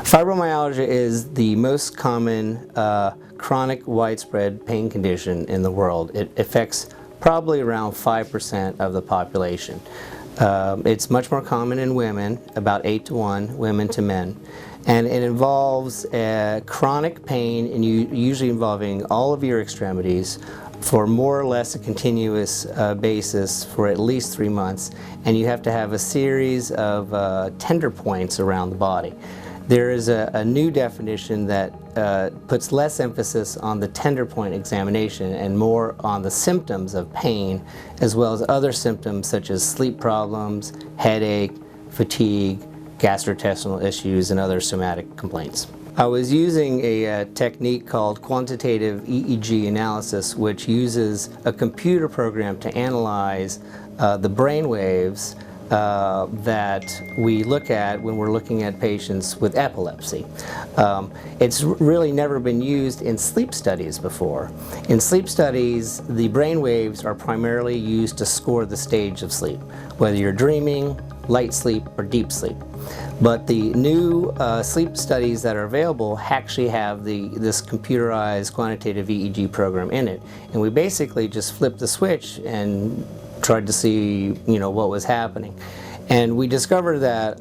Fibromyalgia is the most common chronic widespread pain condition in the world. It affects probably around 5% of the population. It's much more common in women, about 8 to 1, women to men. And it involves chronic pain, and usually involving all of your extremities for more or less a continuous basis for at least 3 months. And you have to have a series of tender points around the body. There is a new definition that puts less emphasis on the tender point examination and more on the symptoms of pain, as well as other symptoms such as sleep problems, headache, fatigue, gastrointestinal issues, and other somatic complaints. I was using a technique called Quantitative EEG analysis, which uses a computer program to analyze the brain waves that we look at when we're looking at patients with epilepsy. It's really never been used in sleep studies before. In sleep studies, the brain waves are primarily used to score the stage of sleep, whether you're dreaming, light sleep, or deep sleep. But the new sleep studies that are available actually have this computerized quantitative EEG program in it. And we basically just flipped the switch and tried to see, what was happening. And we discovered that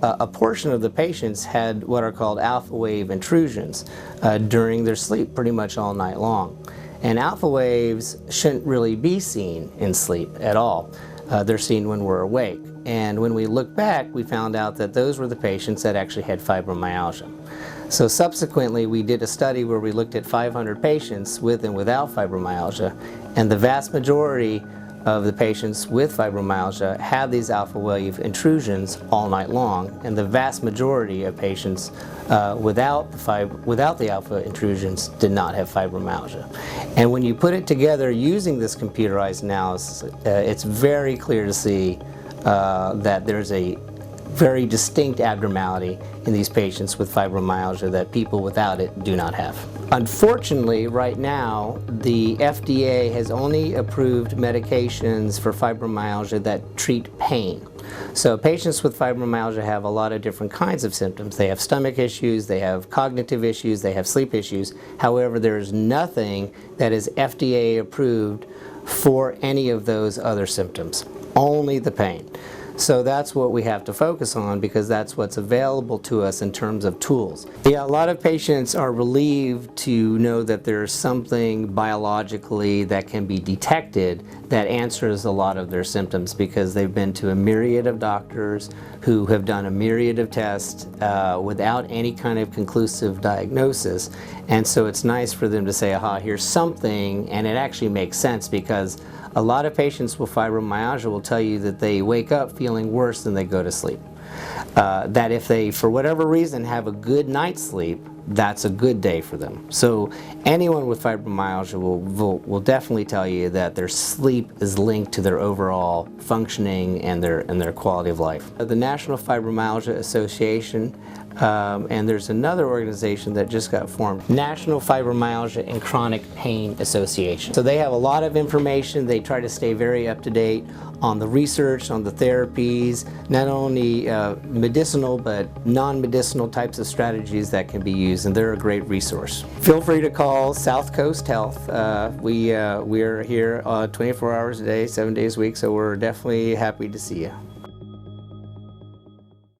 a portion of the patients had what are called alpha wave intrusions during their sleep pretty much all night long. And alpha waves shouldn't really be seen in sleep at all. They're seen when we're awake. And when we look back, we found out that those were the patients that actually had fibromyalgia. So subsequently, we did a study where we looked at 500 patients with and without fibromyalgia, and the vast majority of the patients with fibromyalgia had these alpha wave intrusions all night long, and the vast majority of patients without the alpha intrusions did not have fibromyalgia. And when you put it together using this computerized analysis, it's very clear to see that there's a very distinct abnormality in these patients with fibromyalgia that people without it do not have. Unfortunately, right now, the FDA has only approved medications for fibromyalgia that treat pain. So patients with fibromyalgia have a lot of different kinds of symptoms. They have stomach issues, they have cognitive issues, they have sleep issues. However, there is nothing that is FDA approved for any of those other symptoms, only the pain. So that's what we have to focus on, because that's what's available to us in terms of tools. Yeah, a lot of patients are relieved to know that there's something biologically that can be detected that answers a lot of their symptoms, because they've been to a myriad of doctors who have done a myriad of tests without any kind of conclusive diagnosis. And so it's nice for them to say, aha, here's something, and it actually makes sense, because a lot of patients with fibromyalgia will tell you that they wake up feeling worse than they go to sleep. That if they, for whatever reason, have a good night's sleep, that's a good day for them. So anyone with fibromyalgia will definitely tell you that their sleep is linked to their overall functioning and their quality of life. The National Fibromyalgia Association, and there's another organization that just got formed, National Fibromyalgia and Chronic Pain Association. So they have a lot of information. They try to stay very up to date on the research, on the therapies, not only medicinal but non-medicinal types of strategies that can be used, and they're a great resource. Feel free to call SouthCoast Health. We are here 24 hours a day, 7 days a week, so we're definitely happy to see you.